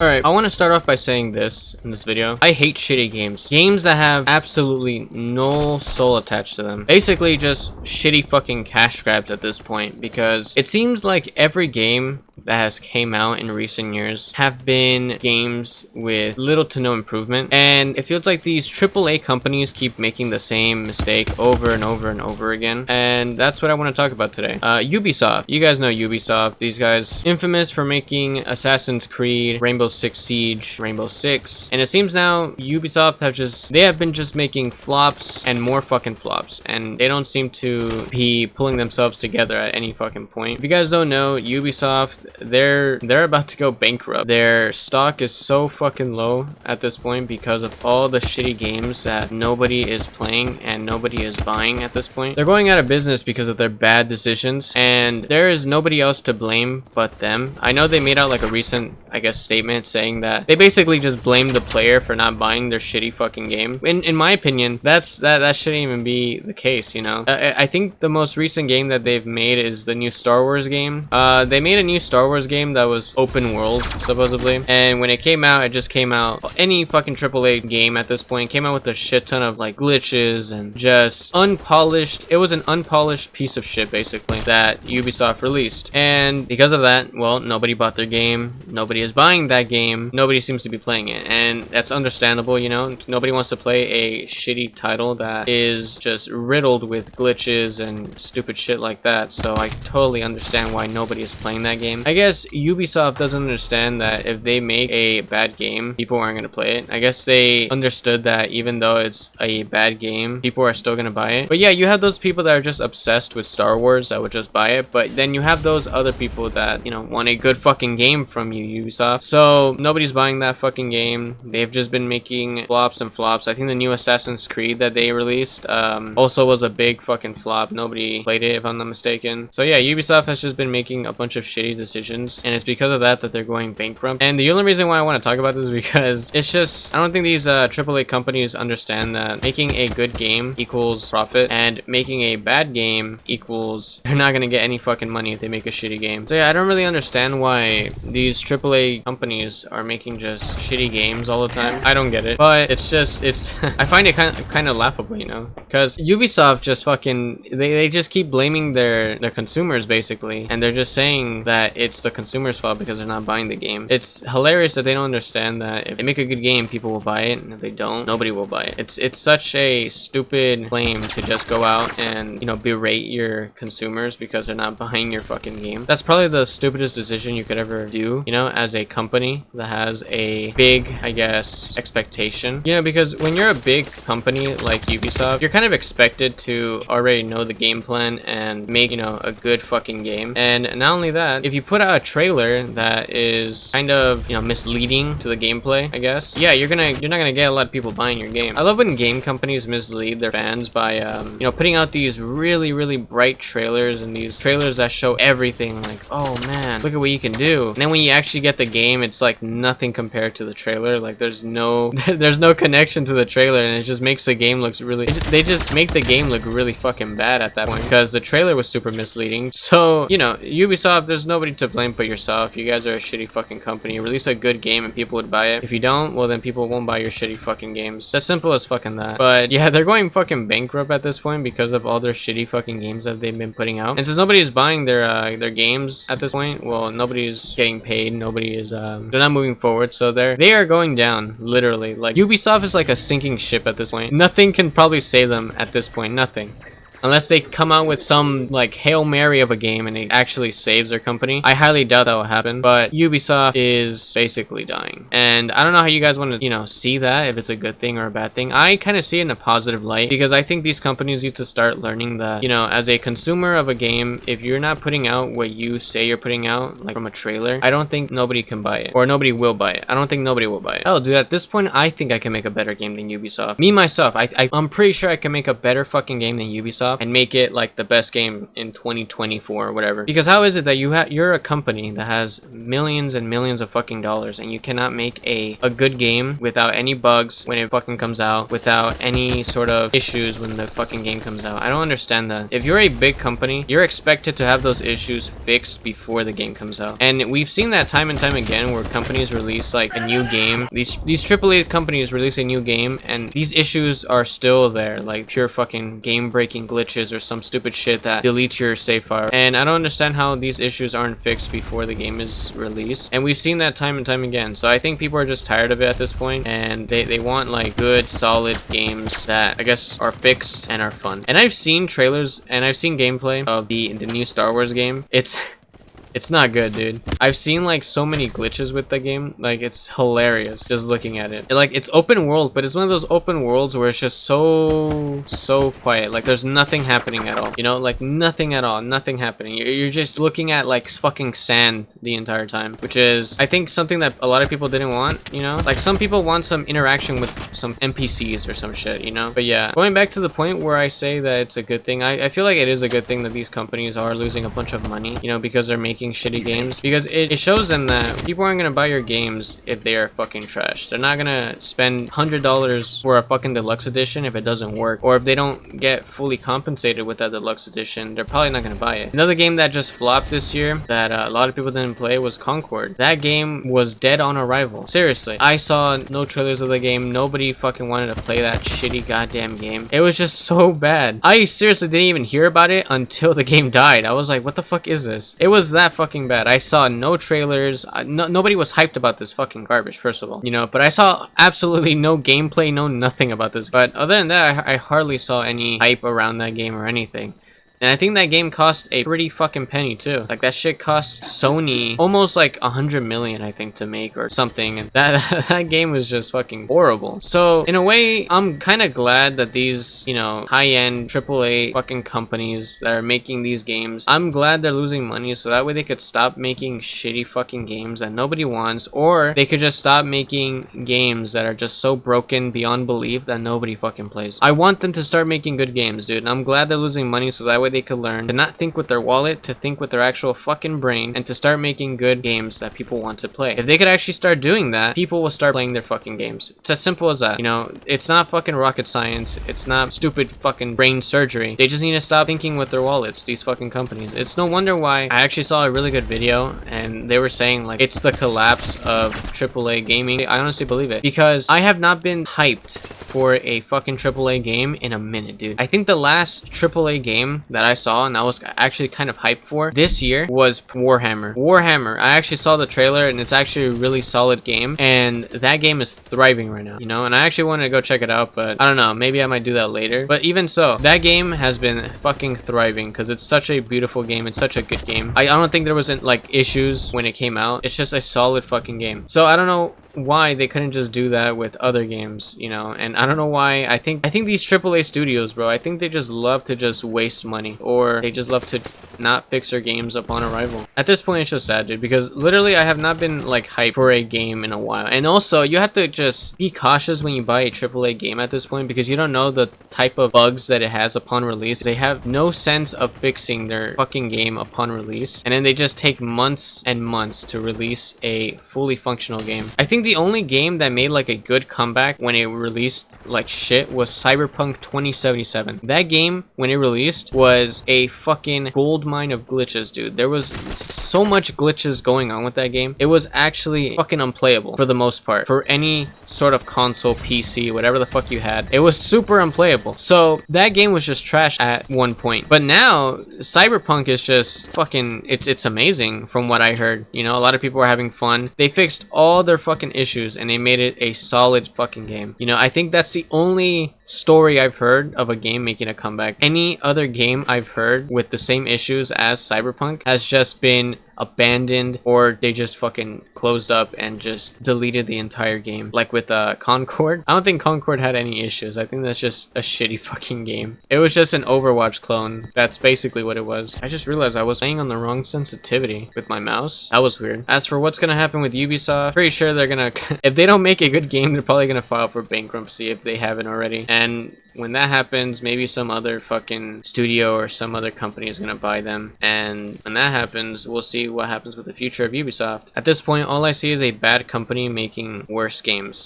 Alright, I want to start off by saying this in this video. I hate shitty games. Games that have absolutely no soul attached to them. Basically just shitty fucking cash grabs at this point, because it seems like every game that has came out in recent years have been games with little to no improvement, and it feels like these AAA companies keep making the same mistake over and over and over again, and that's what I want to talk about today. Ubisoft. You guys know Ubisoft. These guys infamous for making Assassin's Creed, Rainbow Six Siege, Rainbow Six, and it seems now Ubisoft have been just making flops and more fucking flops, and they don't seem to be pulling themselves together at any fucking point. If you guys don't know, Ubisoft, they're about to go bankrupt. Their stock is so fucking low at this point because of all the shitty games that nobody is playing and nobody is buying at this point. They're going out of business because of their bad decisions, and there is nobody else to blame but them. I know they made out like a recent, I guess, statement saying that they basically just blame the player for not buying their shitty fucking game. In my opinion, that shouldn't even be the case, you know. I think the most recent game that they've made is the new Star Wars game. They made a new Star Wars game that was open world, supposedly, and when it came out, it just came out, any fucking AAA game at this point came out with a shit ton of like glitches and just unpolished. It was an unpolished piece of shit basically that Ubisoft released, and because of that, well, nobody bought their game, nobody is buying that game, nobody seems to be playing it, and that's understandable, you know. Nobody wants to play a shitty title that is just riddled with glitches and stupid shit like that, so I totally understand why nobody is playing that game. I guess Ubisoft doesn't understand that if they make a bad game, people aren't going to play it. I guess they understood that even though it's a bad game, people are still going to buy it. But yeah, you have those people that are just obsessed with Star Wars that would just buy it, but then you have those other people that, you know, want a good fucking game from you, Ubisoft. So nobody's buying that fucking game. They've just been making flops and flops. I think the new Assassin's Creed that they released also was a big fucking flop. Nobody played it, if I'm not mistaken. So yeah, Ubisoft has just been making a bunch of shitty decisions, and it's because of that they're going bankrupt. And the only reason why I want to talk about this is because it's just, I don't think these AAA companies understand that making a good game equals profit, and making a bad game equals they're not gonna get any fucking money if they make a shitty game. So yeah, I don't really understand why these AAA companies are making just shitty games all the time. I don't get it, but it's just, I find it kind of laughable, you know, because Ubisoft just fucking, they just keep blaming their consumers basically, and they're just saying that it's the consumer's fault because they're not buying the game. It's hilarious that they don't understand that if they make a good game, people will buy it, and if they don't, nobody will buy it. It's such a stupid claim to just go out and, you know, berate your consumers because they're not buying your fucking game. That's probably the stupidest decision you could ever do, you know, as a company that has a big, I guess, expectation, you know, because when you're a big company like Ubisoft, you're kind of expected to already know the game plan and make, you know, a good fucking game. And not only that, if you put out a trailer that is kind of, you know, misleading to the gameplay, I guess, yeah, you're not gonna get a lot of people buying your game. I love when game companies mislead their fans by you know, putting out these really bright trailers, and these trailers that show everything, like, oh man, look at what you can do, and then when you actually get the game, it's like nothing compared to the trailer. Like there's no connection to the trailer, and it just makes the game looks really, they just make the game look really fucking bad at that point because the trailer was super misleading. So, you know, Ubisoft, there's nobody to blame but yourself. You guys are a shitty fucking company. Release a good game and people would buy it. If you don't, well then people won't buy your shitty fucking games. It's as simple as fucking that. But yeah, they're going fucking bankrupt at this point because of all their shitty fucking games that they've been putting out. And since nobody is buying their games at this point, well, nobody's getting paid. Nobody is they're not moving forward. So they are going down, literally. Like Ubisoft is like a sinking ship at this point. Nothing can probably save them at this point. Nothing. Unless they come out with some like Hail Mary of a game and it actually saves their company. I highly doubt that will happen, but Ubisoft is basically dying. And I don't know how you guys want to, you know, see that, if it's a good thing or a bad thing. I kind of see it in a positive light because I think these companies need to start learning that, you know, as a consumer of a game, if you're not putting out what you say you're putting out, like from a trailer, I don't think nobody can buy it, or nobody will buy it. I don't think nobody will buy it. Oh, dude, at this point, I think I can make a better game than Ubisoft. Me, myself, I'm pretty sure I can make a better fucking game than Ubisoft. Ubisoft and make it like the best game in 2024 or whatever. Because how is it that you're a company that has millions and millions of fucking dollars and you cannot make a good game without any bugs when it fucking comes out, without any sort of issues when the fucking game comes out? I don't understand that. If you're a big company, you're expected to have those issues fixed before the game comes out. And we've seen that time and time again where companies release like a new game. These AAA companies release a new game and these issues are still there, like pure fucking game breaking glitches or some stupid shit that deletes your save file. And I don't understand how these issues aren't fixed before the game is released. And we've seen that time and time again. So I think people are just tired of it at this point and they want like good solid games that I guess are fixed and are fun. And I've seen trailers and I've seen gameplay of the new Star Wars game. It's not good, dude. I've seen like so many glitches with the game. Like it's hilarious just looking at it. Like it's open world, but it's one of those open worlds where it's just so quiet. Like there's nothing happening at all. You know, like nothing at all, nothing happening. You're just looking at like fucking sand the entire time, which is I think something that a lot of people didn't want, you know? Like some people want some interaction with some NPCs or some shit, you know? But yeah, going back to the point where I say that it's a good thing, I feel like it is a good thing that these companies are losing a bunch of money, you know, because they're making shitty games, because it shows them that people aren't gonna buy your games if they are fucking trash. They're not gonna spend $100 for a fucking deluxe edition if it doesn't work, or if they don't get fully compensated with that deluxe edition, they're probably not gonna buy it. Another game that just flopped this year that a lot of people didn't play was Concord. That game was dead on arrival. Seriously, I saw no trailers of the game. Nobody fucking wanted to play that shitty goddamn game. It was just so bad. I seriously didn't even hear about it until the game died. I was like, what the fuck is this? It was that fucking bad. I saw no trailers. Nobody was hyped about this fucking garbage, first of all, you know, but I saw absolutely no gameplay, no nothing about this. But other than that, I hardly saw any hype around that game or anything. And I think that game cost a pretty fucking penny too. Like that shit cost Sony almost like 100 million, I think, to make or something. And that game was just fucking horrible. So in a way, I'm kind of glad that these, you know, high-end AAA fucking companies that are making these games, I'm glad they're losing money so that way they could stop making shitty fucking games that nobody wants, or they could just stop making games that are just so broken beyond belief that nobody fucking plays. I want them to start making good games, dude. And I'm glad they're losing money so that way they could learn to not think with their wallet, to think with their actual fucking brain, and to start making good games that people want to play. If they could actually start doing that, people will start playing their fucking games. It's as simple as that. You know, it's not fucking rocket science. It's not stupid fucking brain surgery. They just need to stop thinking with their wallets, these fucking companies. It's no wonder why I actually saw a really good video and they were saying like it's the collapse of AAA gaming. I honestly believe it, because I have not been hyped for a fucking AAA game in a minute, dude. I think the last AAA game that I saw and I was actually kind of hyped for this year was Warhammer. I actually saw the trailer and it's actually a really solid game, and that game is thriving right now, you know, and I actually wanted to go check it out, but I don't know, maybe I might do that later. But even so, that game has been fucking thriving because it's such a beautiful game. It's such a good game. I don't think there wasn't like issues when it came out. It's just a solid fucking game. So I don't know why they couldn't just do that with other games, you know. And I don't know why. I think these AAA studios, bro, I think they just love to just waste money, or they just love to not fix their games upon arrival. At this point, it's just sad, dude, because literally I have not been like hyped for a game in a while. And also, you have to just be cautious when you buy a AAA game at this point, because you don't know the type of bugs that it has upon release. They have no sense of fixing their fucking game upon release, and then they just take months and months to release a fully functional game. I think the only game that made like a good comeback when it released like shit was Cyberpunk 2077. That game, when it released, was a fucking gold mine of glitches, dude. There was so much glitches going on with that game. It was actually fucking unplayable for the most part. For any sort of console, PC, whatever the fuck you had, it was super unplayable. So that game was just trash at one point. But now Cyberpunk is just fucking, it's amazing from what I heard. You know, a lot of people are having fun. They fixed all their fucking issues and they made it a solid fucking game. You know, I think that's the only story I've heard of a game making a comeback. Any other game I've heard with the same issues as Cyberpunk has just been abandoned, or they just fucking closed up and just deleted the entire game. Like with Concord. I don't think Concord had any issues. I think that's just a shitty fucking game. It was just an Overwatch clone. That's basically what it was. I just realized I was playing on the wrong sensitivity with my mouse. That was weird. As for what's gonna happen with Ubisoft, pretty sure they're gonna if they don't make a good game, they're probably gonna file for bankruptcy if they haven't already. And when that happens, maybe some other fucking studio or some other company is gonna buy them. And when that happens, we'll see what happens with the future of Ubisoft. At this point, all I see is a bad company making worse games.